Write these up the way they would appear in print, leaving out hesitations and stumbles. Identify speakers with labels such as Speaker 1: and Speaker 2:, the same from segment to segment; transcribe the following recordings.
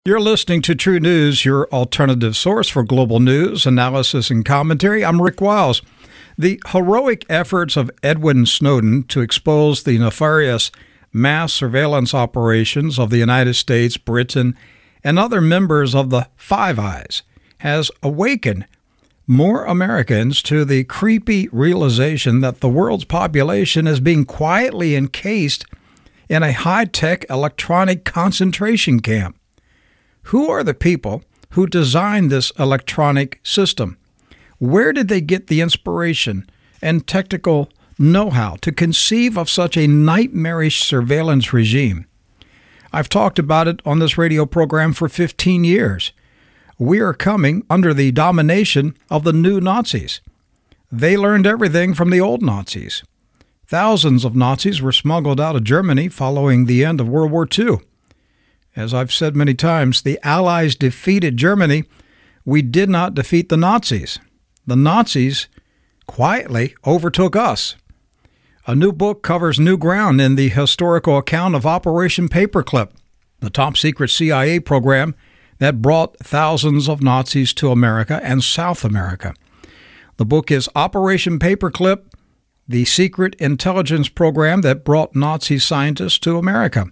Speaker 1: You're listening to TRU News, your alternative source for global news, analysis, and commentary. I'm Rick Wiles. The heroic efforts of Edward Snowden to expose the nefarious mass surveillance operations of the United States, Britain, and other members of the Five Eyes has awakened more Americans to the creepy realization that the world's population is being quietly encased in a high-tech electronic concentration camp. Who are the people who designed this electronic system? Where did they get the inspiration and technical know-how to conceive of such a nightmarish surveillance regime? I've talked about it on this radio program for 15 years. We are coming under the domination of the new Nazis. They learned everything from the old Nazis. Thousands of Nazis were smuggled out of Germany following the end of World War II. As I've said many times, the Allies defeated Germany. We did not defeat the Nazis. The Nazis quietly overtook us. A new book covers new ground in the historical account of Operation Paperclip, the top-secret CIA program that brought thousands of Nazis to America and South America. The book is Operation Paperclip, the secret intelligence program that brought Nazi scientists to America.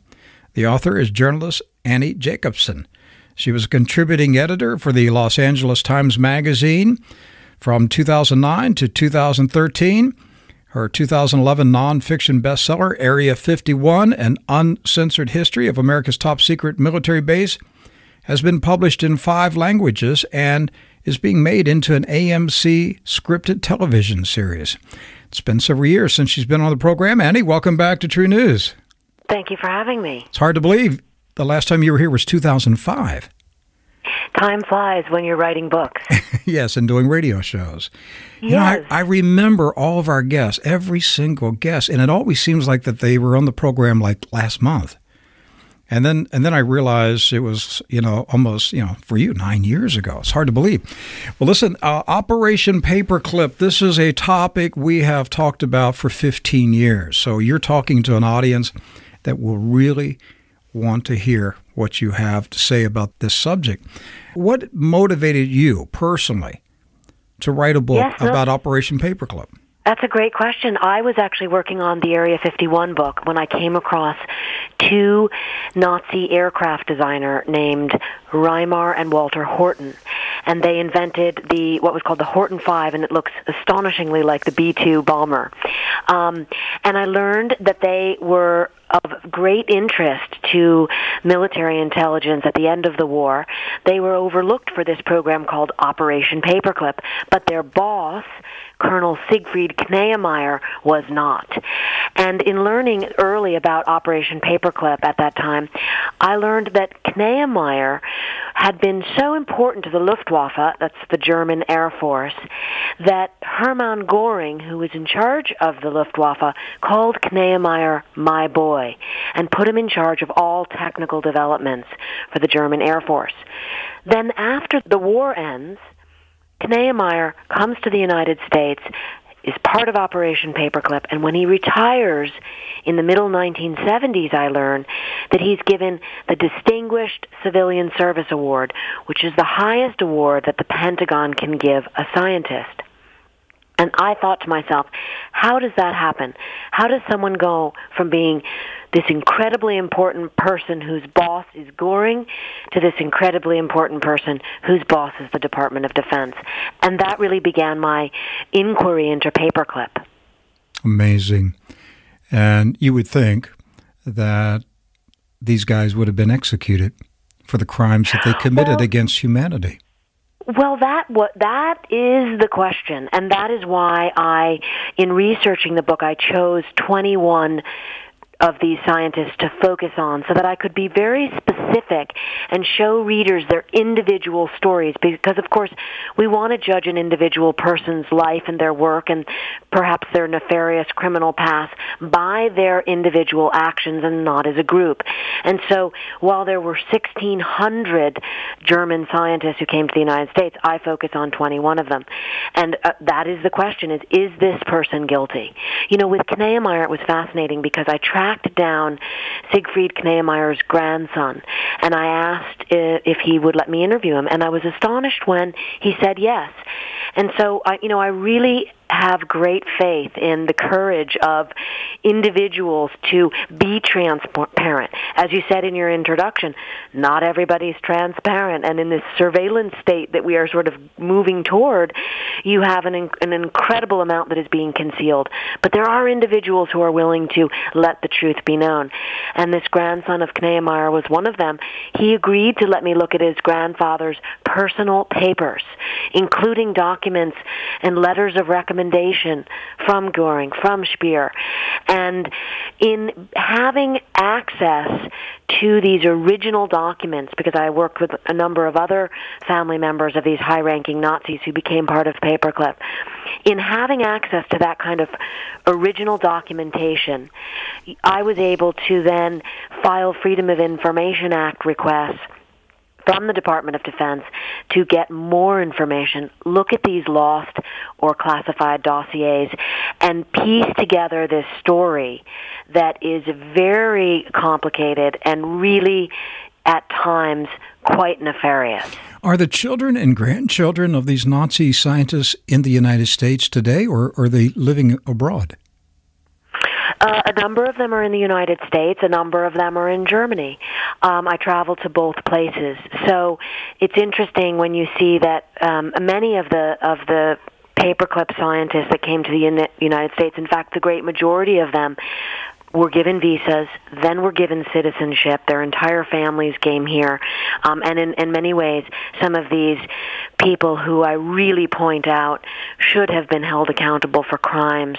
Speaker 1: The author is journalist Annie Jacobson. She was a contributing editor for the Los Angeles Times Magazine from 2009 to 2013. Her 2011 nonfiction bestseller, Area 51, An Uncensored History of America's Top Secret Military Base, has been published in 5 languages and is being made into an AMC scripted television series. It's been several years since she's been on the program. Annie, welcome back to TRU News.
Speaker 2: Thank you for having me.
Speaker 1: It's hard to believe the last time you were here was 2005.
Speaker 2: Time flies when you're writing books.
Speaker 1: Yes, and doing radio shows.
Speaker 2: Yes.
Speaker 1: You know, I remember all of our guests, every single guest, and it always seems like that they were on the program like last month. And then I realized it was, almost, for you, 9 years ago. It's hard to believe. Well, listen, Operation Paperclip, this is a topic we have talked about for 15 years. So you're talking to an audience that will really want to hear what you have to say about this subject. What motivated you personally to write a book about Operation Paperclip?
Speaker 2: That's a great question. I was actually working on the Area 51 book when I came across 2 Nazi aircraft designers named Reimar and Walter Horton. And they invented what was called the Horton 5, and it looks astonishingly like the B-2 bomber. And I learned that they were of great interest to military intelligence at the end of the war. They were overlooked for this program called Operation Paperclip, but their boss, Colonel Siegfried Kneemeyer, was not. And in learning early about Operation Paperclip at that time, I learned that Kneemeyer had been so important to the Luftwaffe, that's the German Air Force, that Hermann Göring, who was in charge of the Luftwaffe, called Kneemeyer my boy and put him in charge of all technical developments for the German Air Force. Then after the war ends, Kneemeyer comes to the United States, is part of Operation Paperclip, and when he retires in the middle 1970s, I learn that he's given the Distinguished Civilian Service Award, which is the highest award that the Pentagon can give a scientist. And I thought to myself, how does that happen? How does someone go from being this incredibly important person whose boss is Göring to this incredibly important person whose boss is the Department of Defense? And that really began my inquiry into Paperclip.
Speaker 1: Amazing. And you would think that these guys would have been executed for the crimes that they committed against humanity.
Speaker 2: Well, that is the question, and that is why in researching the book, I chose 21 of these scientists to focus on so that I could be very specific and show readers their individual stories, because of course we want to judge an individual person's life and their work and perhaps their nefarious criminal past by their individual actions and not as a group. And so while there were 1,600 German scientists who came to the United States, I focus on 21 of them. And that is the question, is this person guilty? You know, with Kneemeyer, it was fascinating because I tracked down Siegfried Kneemeyer's grandson, and I asked if he would let me interview him, and I was astonished when he said yes. And so, I really have great faith in the courage of individuals to be transparent. As you said in your introduction, not everybody's transparent, and in this surveillance state that we are sort of moving toward, you have an incredible amount that is being concealed. But there are individuals who are willing to let the truth be known, and this grandson of Kneemeyer was one of them. He agreed to let me look at his grandfather's personal papers, including documents and letters of recommendation from Göring, from Speer. And in having access to these original documents, because I worked with a number of other family members of these high-ranking Nazis who became part of Paperclip, in having access to that kind of original documentation, I was able to then file Freedom of Information Act requests from the Department of Defense to get more information, look at these lost or classified dossiers, and piece together this story that is very complicated and really, at times, quite nefarious.
Speaker 1: Are the children and grandchildren of these Nazi scientists in the United States today, or are they living abroad?
Speaker 2: A number of them are in the United States. A number of them are in Germany. I travel to both places, so it's interesting when you see that many of the Paperclip scientists that came to the United States, in fact, the great majority of them, were given visas, then were given citizenship. Their entire families came here. And in many ways, some of these people who I really point out should have been held accountable for crimes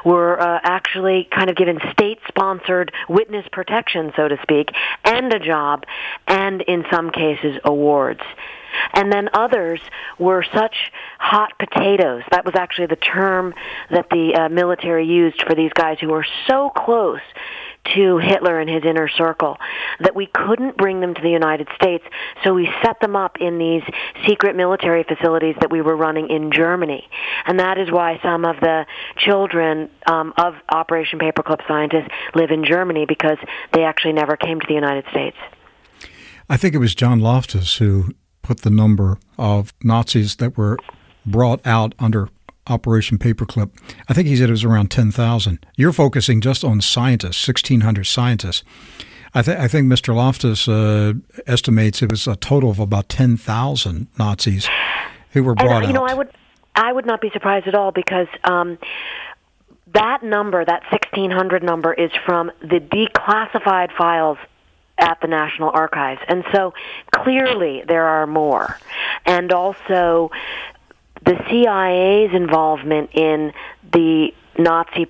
Speaker 2: were actually kind of given state-sponsored witness protection, so to speak, and a job, and in some cases, awards. And then others were such hot potatoes. That was actually the term that the military used for these guys who were so close to Hitler and his inner circle that we couldn't bring them to the United States, so we set them up in these secret military facilities that we were running in Germany. And that is why some of the children of Operation Paperclip scientists live in Germany, because they actually never came to the United States.
Speaker 1: I think it was John Loftus who put the number of Nazis that were brought out under Operation Paperclip. I think he said it was around 10,000. You're focusing just on scientists, 1,600 scientists. I think Mr. Loftus estimates it was a total of about 10,000 Nazis who were brought out.
Speaker 2: You know, I would not be surprised at all, because that number, that 1,600 number, is from the declassified files at the National Archives. And so clearly there are more. And also the CIA's involvement in the Nazi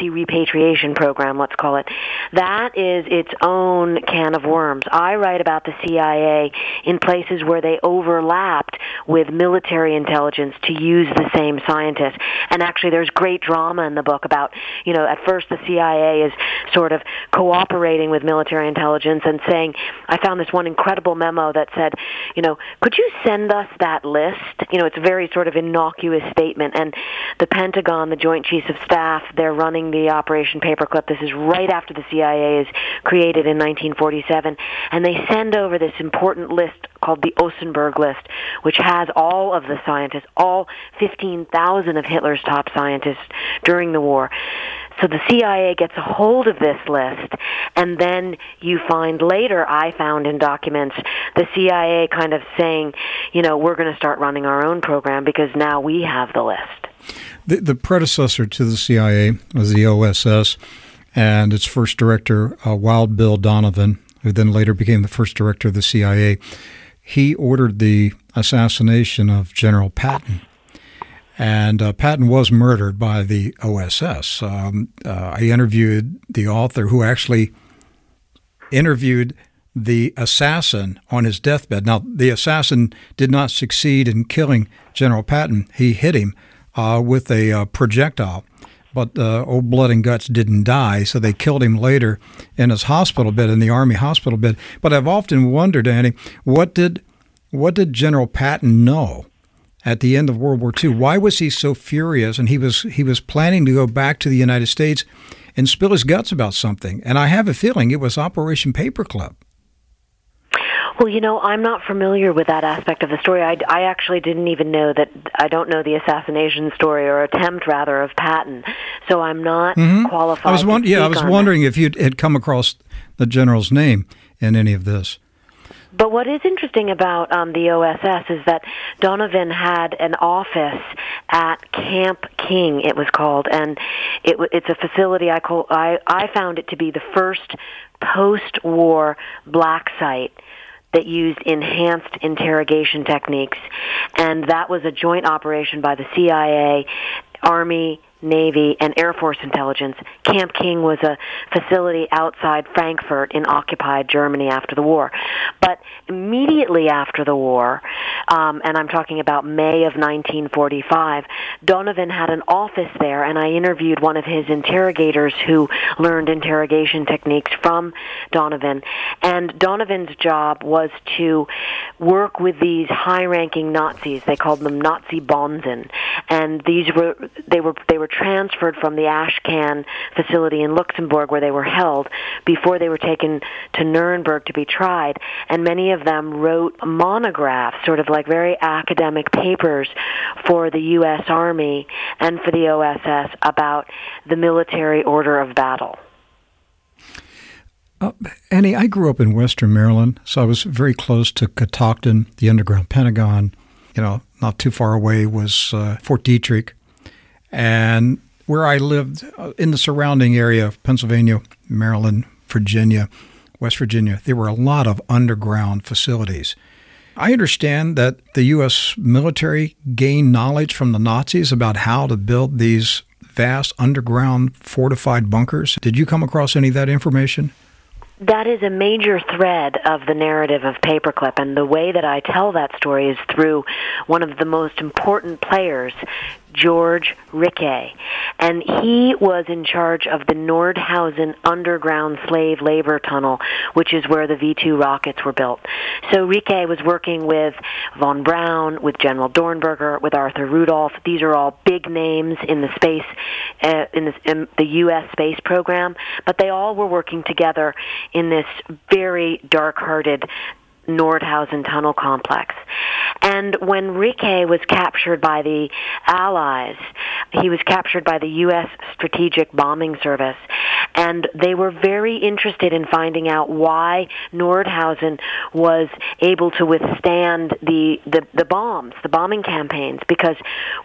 Speaker 2: repatriation program, let's call it, that is its own can of worms. I write about the CIA in places where they overlapped with military intelligence to use the same scientists. And actually there's great drama in the book about, at first the CIA is sort of cooperating with military intelligence and saying, I found this one incredible memo that said, could you send us that list? It's a very sort of innocuous statement. And the Pentagon, the Joint Chiefs of Staff, they're running the Operation Paperclip. This is right after the CIA is created in 1947. And they send over this important list called the Osenberg list, which has all of the scientists, all 15,000 of Hitler's top scientists during the war. So the CIA gets a hold of this list, and then you find later, I found in documents, the CIA kind of saying, we're going to start running our own program because now we have the list.
Speaker 1: The predecessor to the CIA was the OSS, and its first director, Wild Bill Donovan, who then later became the first director of the CIA. He ordered the assassination of General Patton. And Patton was murdered by the OSS. I interviewed the author who actually interviewed the assassin on his deathbed. Now, the assassin did not succeed in killing General Patton. He hit him with a projectile. But old Blood and Guts didn't die, so they killed him later in his hospital bed, in the Army hospital bed. But I've often wondered, Annie, what did What did General Patton know at the end of World War II? Why was he so furious? And he was planning to go back to the United States and spill his guts about something. And I have a feeling it was Operation Paperclip.
Speaker 2: Well, I'm not familiar with that aspect of the story. I actually didn't even know that. I don't know the assassination story, or attempt, rather, of Patton. So I'm not qualified
Speaker 1: I was wondering if you had come across the general's name in any of this.
Speaker 2: But what is interesting about the OSS is that Donovan had an office at Camp King, it was called, and it's a facility I found it to be the first post-war black site that used enhanced interrogation techniques, and that was a joint operation by the CIA, Army, Navy, and Air Force intelligence. Camp King was a facility outside Frankfurt in occupied Germany after the war. But immediately after the war, and I'm talking about May of 1945, Donovan had an office there, and I interviewed one of his interrogators who learned interrogation techniques from Donovan. And Donovan's job was to work with these high-ranking Nazis. They called them Nazi Bonzen, and they were transferred from the Ashcan facility in Luxembourg where they were held before they were taken to Nuremberg to be tried. And many of them wrote monographs, sort of like very academic papers for the U.S. Army and for the OSS about the military order of battle.
Speaker 1: Annie, I grew up in Western Maryland, so I was very close to Catoctin, the underground Pentagon. Not too far away was Fort Detrick. And where I lived in the surrounding area of Pennsylvania, Maryland, Virginia, West Virginia, there were a lot of underground facilities. I understand that the U.S. military gained knowledge from the Nazis about how to build these vast underground fortified bunkers. Did you come across any of that information?
Speaker 2: That is a major thread of the narrative of Paperclip, and the way that I tell that story is through one of the most important players, George Rickey. And he was in charge of the Nordhausen underground slave labor tunnel, which is where the V-2 rockets were built. So Rickey was working with von Braun, with General Dornberger, with Arthur Rudolph. These are all big names in the space, in the U.S. space program, but they all were working together in this very dark-hearted Nordhausen tunnel complex. And when Rickey was captured by the Allies, he was captured by the U.S. Strategic Bombing Service, and they were very interested in finding out why Nordhausen was able to withstand the bombs, the bombing campaigns, because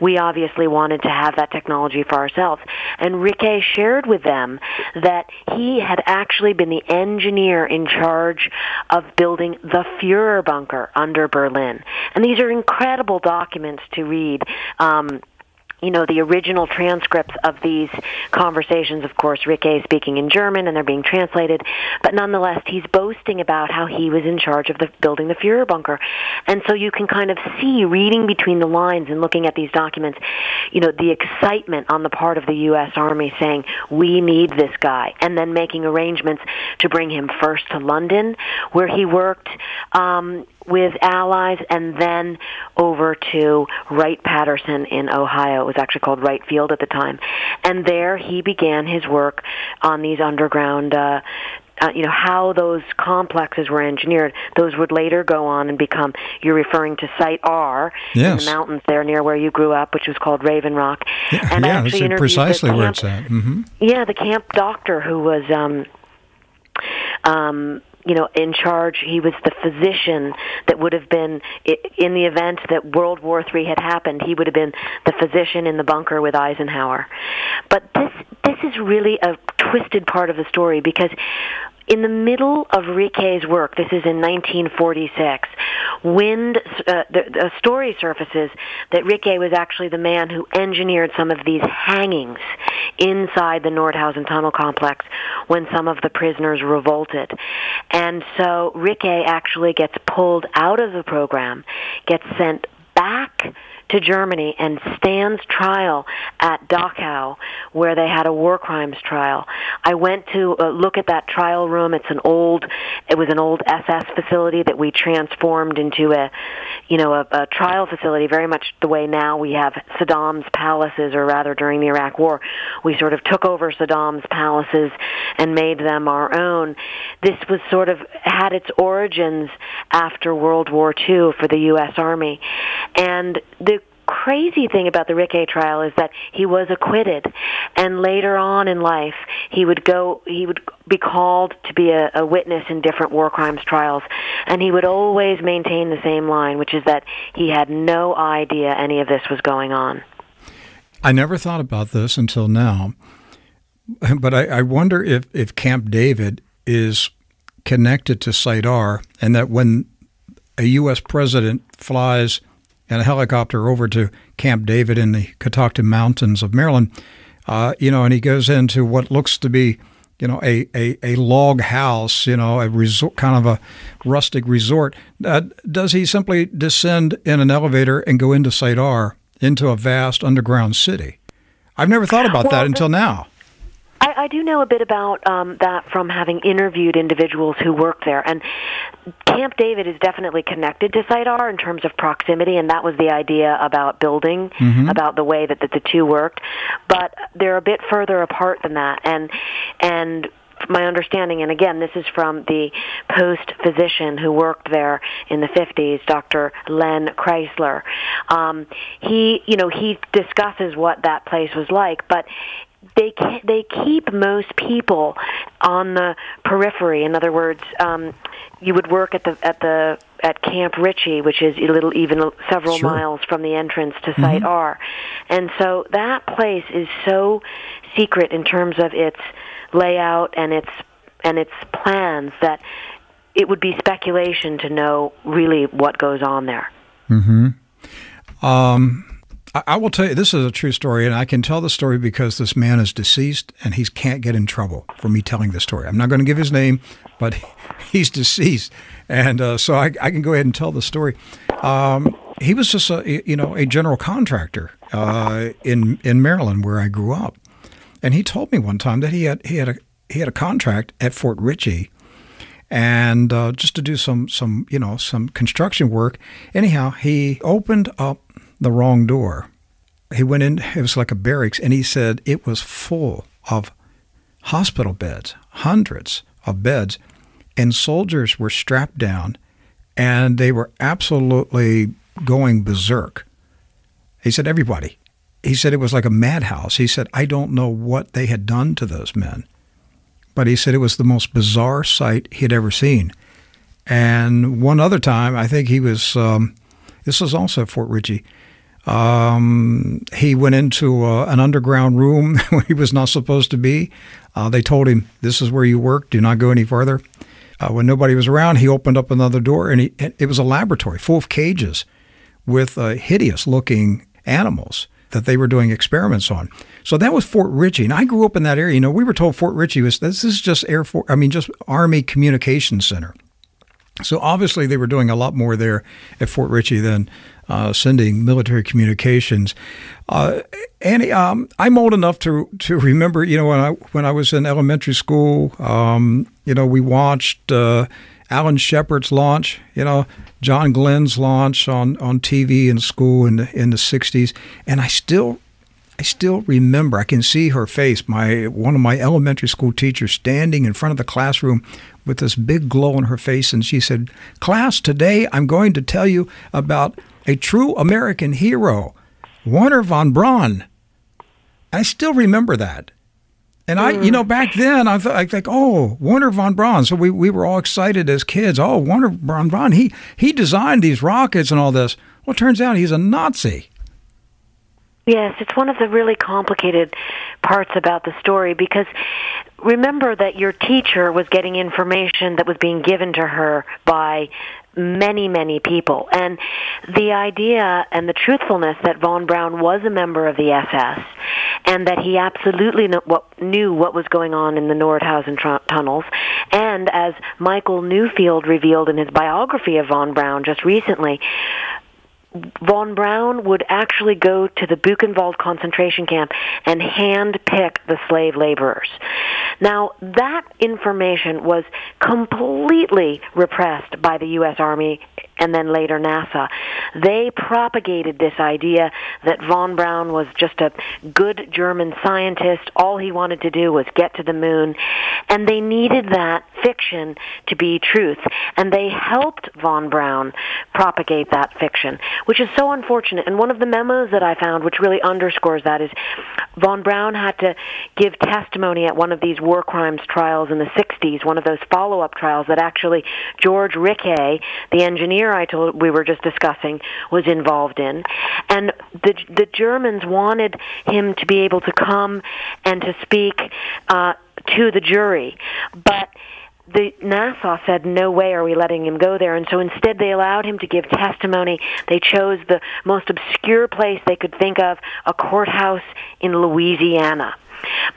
Speaker 2: we obviously wanted to have that technology for ourselves. And Rickey shared with them that he had actually been the engineer in charge of building the Führer bunker under Berlin. And these are incredible documents to read. The original transcripts of these conversations, of course, Rickey is speaking in German and they're being translated, but nonetheless, he's boasting about how he was in charge of building the Führer bunker. And so you can kind of see, reading between the lines and looking at these documents, the excitement on the part of the U.S. Army saying, we need this guy, and then making arrangements to bring him first to London, where he worked with Allies, and then over to Wright-Patterson in Ohio. It was actually called Wright Field at the time. And there he began his work on these underground, how those complexes were engineered. Those would later go on and become, you're referring to Site R in the mountains there near where you grew up, which was called Raven Rock. And I actually interviewed
Speaker 1: precisely where it's at. Mm-hmm.
Speaker 2: Yeah, the camp doctor who was in charge. He was the physician that would have been, in the event that World War III had happened, he would have been the physician in the bunker with Eisenhower. But this is really a twisted part of the story, because in the middle of Rickey's work, this is in 1946, a story surfaces that Rickey was actually the man who engineered some of these hangings inside the Nordhausen tunnel complex when some of the prisoners revolted. And so Rickey actually gets pulled out of the program, gets sent back to Germany and stands trial at Dachau, where they had a war crimes trial. I went to look at that trial room. It was an old SS facility that we transformed into a trial facility, very much the way now we have Saddam's palaces, or rather during the Iraq War, we sort of took over Saddam's palaces and made them our own. This was sort of had its origins after World War II for the U.S. Army. And the crazy thing about the Riquet trial is that he was acquitted, and later on in life he would be called to be a witness in different war crimes trials, and he would always maintain the same line, which is that he had no idea any of this was going on.
Speaker 1: I never thought about this until now, but I wonder if Camp David is connected to Site R, and that when a U.S. president flies in a helicopter over to Camp David in the Catoctin Mountains of Maryland, and he goes into what looks to be, a log house, a resort, kind of a rustic resort. Does he simply descend in an elevator and go into Site R, into a vast underground city? I've never thought about that until now.
Speaker 2: I do know a bit about that from having interviewed individuals who worked there. And Camp David is definitely connected to Site R in terms of proximity, and that was the idea about building, about the way that the two worked. But they're a bit further apart than that. And my understanding, and again, this is from the post physician who worked there in the 50s, Dr. Len Chrysler. He discusses what that place was like, but they keep most people on the periphery. In other words, you would work at Camp Ritchie, which is several miles from the entrance to Site R, and so that place is so secret in terms of its layout and its plans that it would be speculation to know really what goes on there.
Speaker 1: I will tell you, this is a true story, and I can tell the story because this man is deceased, and he can't get in trouble for me telling the story. I'm not going to give his name, but he's deceased, and so I can go ahead and tell the story. He was just a general contractor in Maryland, where I grew up, and he told me one time that he had a contract at Fort Ritchie, and just to do some construction work. Anyhow, he opened up the wrong door. He went in, it was like a barracks, and he said it was full of hospital beds, hundreds of beds, and soldiers were strapped down, and they were absolutely going berserk. He said, everybody. He said it was like a madhouse. He said, I don't know what they had done to those men, but he said it was the most bizarre sight he'd ever seen. And one other time, I think he was, this was also Fort Ritchie, he went into an underground room where he was not supposed to be. They told him, this is where you work, do not go any farther. When nobody was around, he opened up another door, and it was a laboratory full of cages with hideous-looking animals that they were doing experiments on. So that was Fort Ritchie, and I grew up in that area. We were told Fort Ritchie this is just just Army Communications Center. So obviously they were doing a lot more there at Fort Ritchie than sending military communications. Annie, I'm old enough to remember, when I was in elementary school, we watched Alan Shepard's launch, John Glenn's launch on TV in school in the 60s, and I still remember. I can see her face. One of my elementary school teachers standing in front of the classroom with this big glow on her face, and she said, "Class, today I'm going to tell you about a true American hero, Wernher von Braun." I still remember that. And back then I think, oh, Wernher von Braun. So we were all excited as kids. Oh, Wernher von Braun, he designed these rockets and all this. Well, it turns out he's a Nazi.
Speaker 2: Yes, it's one of the really complicated parts about the story, because remember that your teacher was getting information that was being given to her by many, many people. And the idea and the truthfulness that von Braun was a member of the SS and that he absolutely knew what was going on in the Nordhausen tunnels. And as Michael Newfield revealed in his biography of von Braun just recently, von Braun would actually go to the Buchenwald concentration camp and hand-pick the slave laborers. Now, that information was completely repressed by the U.S. Army and then later NASA. They propagated this idea that von Braun was just a good German scientist. All he wanted to do was get to the moon, and they needed that fiction to be truth. And they helped von Braun propagate that fiction, which is so unfortunate. And one of the memos that I found, which really underscores that, is von Braun had to give testimony at one of these war crimes trials in the 60s, one of those follow-up trials that actually George Rickey, the engineer we were just discussing, was involved in. And the Germans wanted him to be able to come and to speak to the jury, but the NASA said, no way are we letting him go there. And so instead they allowed him to give testimony. They chose the most obscure place they could think of, a courthouse in Louisiana.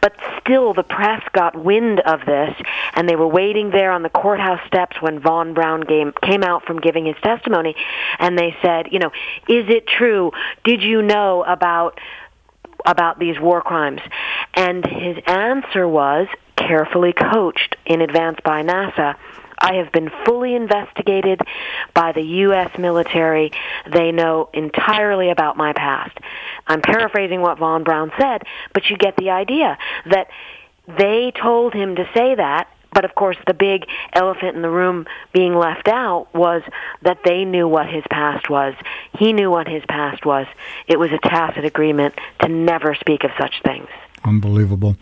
Speaker 2: But still, the press got wind of this, and they were waiting there on the courthouse steps when von Braun came out from giving his testimony, and they said, is it true? Did you know about these war crimes? And his answer was, carefully coached in advance by NASA, I have been fully investigated by the U.S. military. They know entirely about my past. I'm paraphrasing what von Braun said, but you get the idea that they told him to say that, but of course the big elephant in the room being left out was that they knew what his past was. He knew what his past was. It was a tacit agreement to never speak of such things.
Speaker 1: Unbelievable.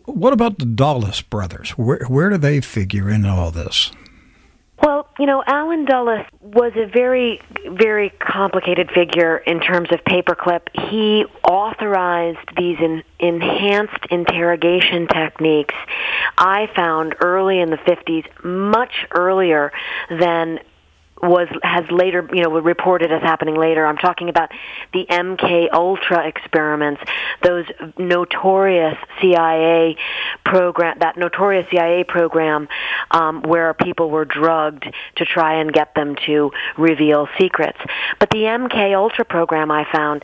Speaker 1: What about the Dulles brothers? Where do they figure in all this?
Speaker 2: Well, Alan Dulles was a very, very complicated figure in terms of Paperclip. He authorized these enhanced interrogation techniques, I found, early in the 50s, much earlier than has later, reported as happening later. I'm talking about the MK Ultra experiments, those notorious CIA program, where people were drugged to try and get them to reveal secrets. But the MK Ultra program, I found,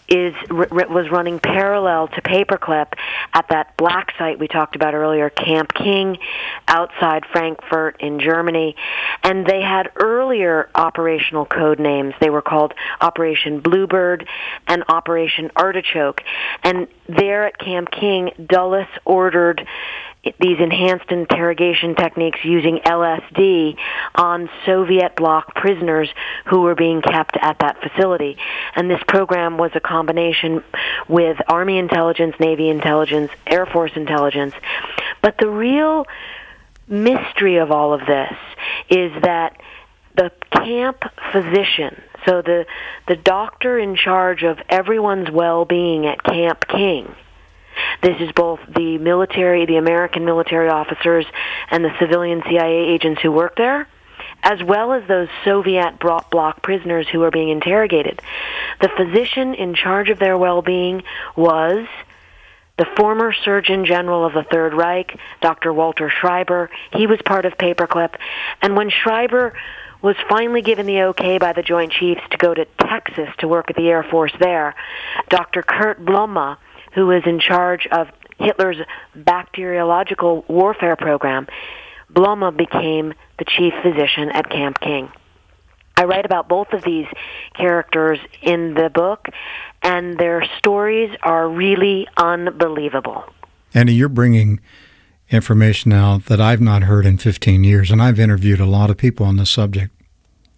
Speaker 2: was running parallel to Paperclip at that black site we talked about earlier, Camp King, outside Frankfurt in Germany, and they had earlier operational code names. They were called Operation Bluebird and Operation Artichoke. And there at Camp King, Dulles ordered these enhanced interrogation techniques using LSD on Soviet bloc prisoners who were being kept at that facility. And this program was a combination with Army intelligence, Navy intelligence, Air Force intelligence. But the real mystery of all of this is that the camp physician, so the doctor in charge of everyone's well-being at Camp King, this is both the military, the American military officers, and the civilian CIA agents who work there, as well as those Soviet bloc prisoners who are being interrogated. The physician in charge of their well-being was the former Surgeon General of the Third Reich, Dr. Walter Schreiber. He was part of Paperclip. And when Schreiber was finally given the okay by the Joint Chiefs to go to Texas to work at the Air Force there, Dr. Kurt Blome, who was in charge of Hitler's bacteriological warfare program, Blome became the chief physician at Camp King. I write about both of these characters in the book, and their stories are really unbelievable.
Speaker 1: Annie, you're bringing information now that I've not heard in 15 years, and I've interviewed a lot of people on this subject.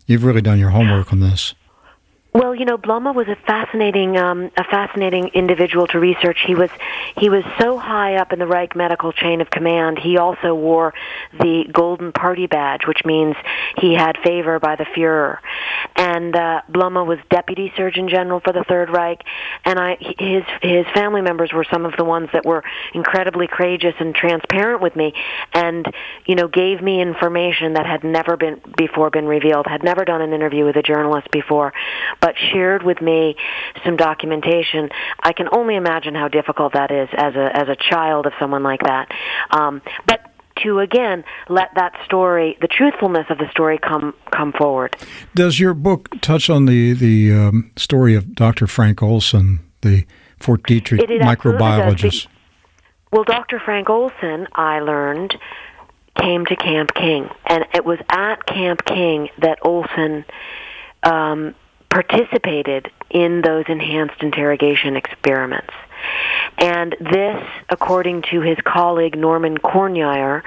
Speaker 1: You've really done your homework on this.
Speaker 2: Well, Blome was a fascinating individual to research. He was so high up in the Reich medical chain of command. He also wore the Golden Party badge, which means he had favor by the Führer. And Blome was Deputy Surgeon General for the Third Reich, and his family members were some of the ones that were incredibly courageous and transparent with me, and gave me information that had never been revealed. Had never done an interview with a journalist before, but shared with me some documentation. I can only imagine how difficult that is as a child of someone like that. But to, again, let that story, the truthfulness of the story, come forward.
Speaker 1: Does your book touch on the story of Dr. Frank Olson, the Fort Detrick microbiologist?
Speaker 2: Well, Dr. Frank Olson, I learned, came to Camp King, and it was at Camp King that Olson participated in those enhanced interrogation experiments. And this, according to his colleague Norman Kornjaer,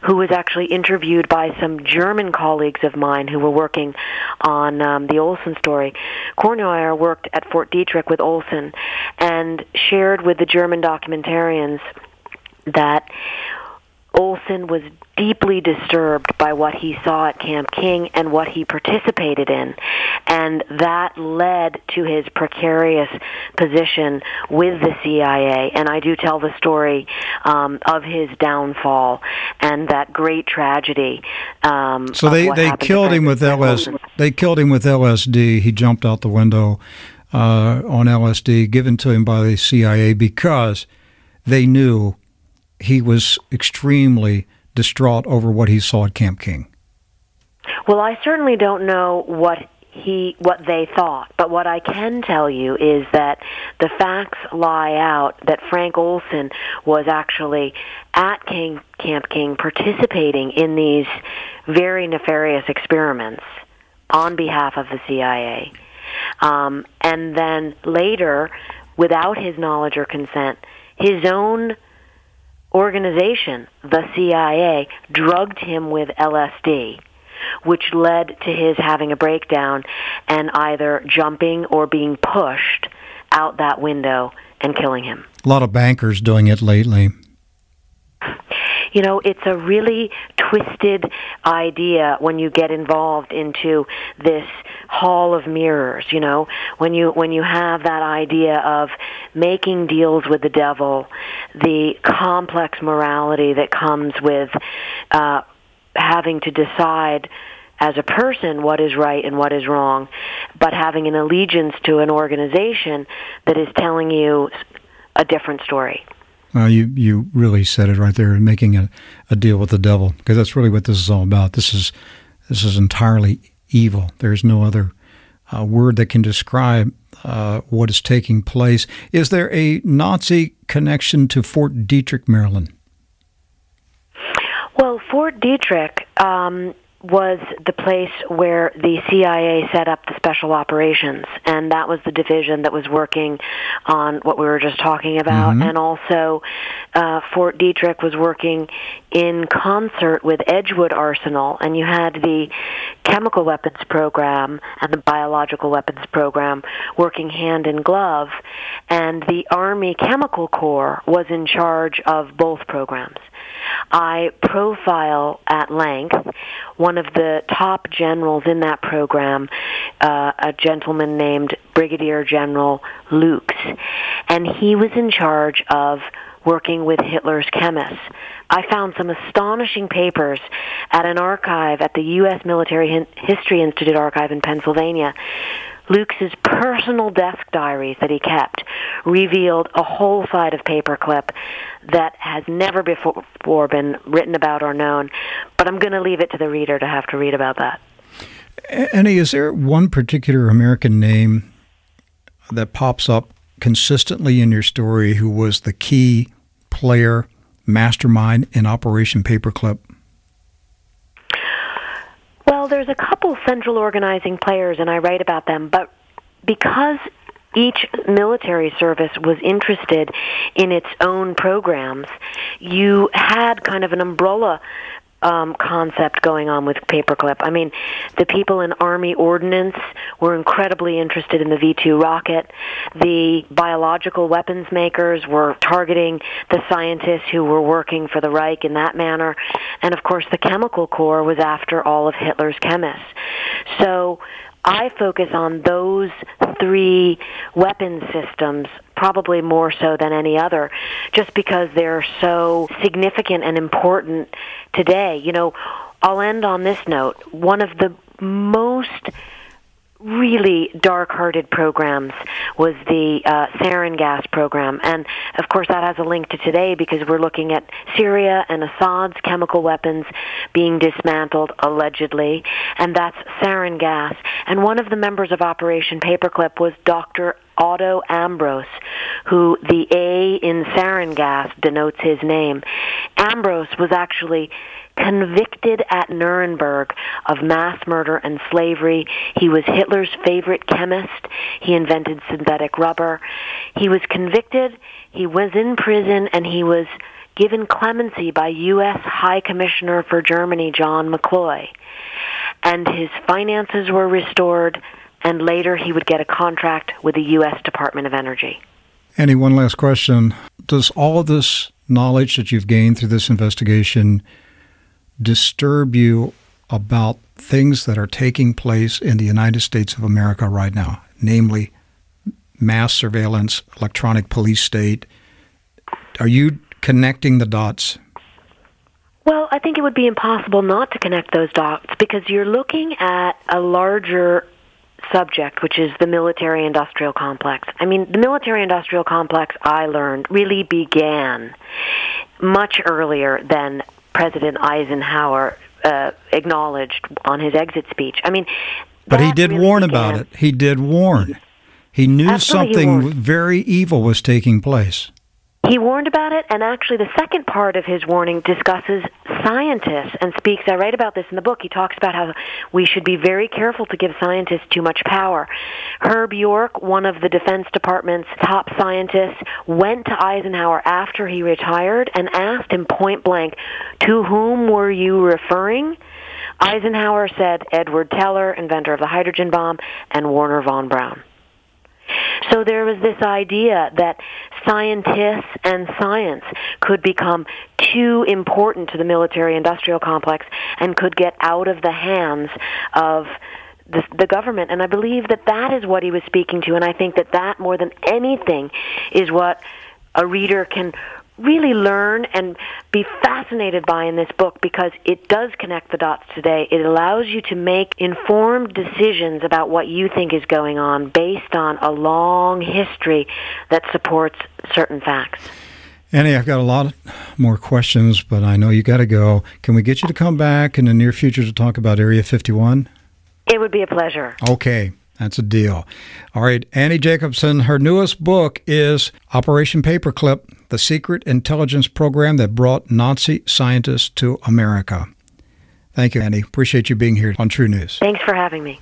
Speaker 2: who was actually interviewed by some German colleagues of mine who were working on the Olson story. Kornjaer worked at Fort Detrick with Olson and shared with the German documentarians that Olson was deeply disturbed by what he saw at Camp King and what he participated in, and that led to his precarious position with the CIA. And I do tell the story of his downfall and that great tragedy.
Speaker 1: So they killed him with They killed him with LSD. He jumped out the window on LSD given to him by the CIA because they knew he was extremely distraught over what he saw at Camp King.
Speaker 2: Well, I certainly don't know what they thought, but what I can tell you is that the facts lie out that Frank Olson was actually at Camp King participating in these very nefarious experiments on behalf of the CIA. And then later, without his knowledge or consent, his own organization, the CIA, drugged him with LSD, which led to his having a breakdown and either jumping or being pushed out that window and killing him.
Speaker 1: A lot of bankers doing it lately.
Speaker 2: You know, it's a really twisted idea when you get involved into this hall of mirrors, you know, when you have that idea of making deals with the devil, the complex morality that comes with having to decide as a person what is right and what is wrong, but having an allegiance to an organization that is telling you a different story.
Speaker 1: Well, you really said it right there, making a deal with the devil, because that's really what this is all about. This is entirely evil. There's no other word that can describe what is taking place. Is there a Nazi connection to Fort Detrick, Maryland?
Speaker 2: Well, Fort Detrick was the place where the CIA set up the special operations, and that was the division that was working on what we were just talking about. Mm-hmm. And also Fort Detrick was working in concert with Edgewood Arsenal, and you had the chemical weapons program and the biological weapons program working hand in glove, and the Army Chemical Corps was in charge of both programs. I profile at length one of the top generals in that program, a gentleman named Brigadier General Lukes, and he was in charge of working with Hitler's chemists. I found some astonishing papers at an archive at the U.S. Military History Institute archive in Pennsylvania. Lukes' personal desk diaries that he kept revealed a whole side of Paperclip that has never before been written about or known, but I'm going to leave it to the reader to have to read about that.
Speaker 1: Annie, is there one particular American name that pops up consistently in your story who was the key player, mastermind in Operation Paperclip?
Speaker 2: Well, there's a couple central organizing players, and I write about them, but because each military service was interested in its own programs, you had kind of an umbrella concept going on with Paperclip. I mean, the people in Army Ordnance were incredibly interested in the V-2 rocket. The biological weapons makers were targeting the scientists who were working for the Reich in that manner. And, of course, the Chemical Corps was after all of Hitler's chemists. So I focus on those three weapons systems probably more so than any other, just because they're so significant and important today. You know, I'll end on this note. One of the most really dark-hearted programs was the sarin gas program. And, of course, that has a link to today because we're looking at Syria and Assad's chemical weapons being dismantled, allegedly, and that's sarin gas. And one of the members of Operation Paperclip was Dr. Otto Ambros, who the A in sarin gas denotes his name. Ambros was actually convicted at Nuremberg of mass murder and slavery. He was Hitler's favorite chemist. He invented synthetic rubber. He was convicted, he was in prison, and he was given clemency by U.S. High Commissioner for Germany, John McCloy. And his finances were restored, and later he would get a contract with the U.S. Department of Energy.
Speaker 1: Annie, one last question. Does all of this knowledge that you've gained through this investigation disturb you about things that are taking place in the United States of America right now, namely mass surveillance, electronic police state? Are you connecting the dots?
Speaker 2: Well, I think it would be impossible not to connect those dots because you're looking at a larger subject, which is the military-industrial complex. I mean, the military-industrial complex, I learned, really began much earlier than President Eisenhower acknowledged on his exit speech. I mean,
Speaker 1: but he did really warn about it. He did warn. He knew
Speaker 2: Absolutely,
Speaker 1: something very evil was taking place.
Speaker 2: He warned about it, and actually the second part of his warning discusses scientists and speaks, I write about this in the book, he talks about how we should be very careful to give scientists too much power. Herb York, one of the Defense Department's top scientists, went to Eisenhower after he retired and asked him point blank, "To whom were you referring?" Eisenhower said Edward Teller, inventor of the hydrogen bomb, and Werner von Braun. So there was this idea that scientists and science could become too important to the military-industrial complex and could get out of the hands of the government. And I believe that that is what he was speaking to, and I think that that, more than anything, is what a reader can really learn and be fascinated by in this book, because it does connect the dots today. It allows you to make informed decisions about what you think is going on based on a long history that supports certain facts.
Speaker 1: Annie, I've got a lot more questions, but I know you got to go. Can we get you to come back in the near future to talk about Area 51?
Speaker 2: It would be a pleasure.
Speaker 1: Okay. That's a deal. All right, Annie Jacobson, her newest book is Operation Paperclip, the secret intelligence program that brought Nazi scientists to America. Thank you, Annie. Appreciate you being here on TRU News.
Speaker 2: Thanks for having me.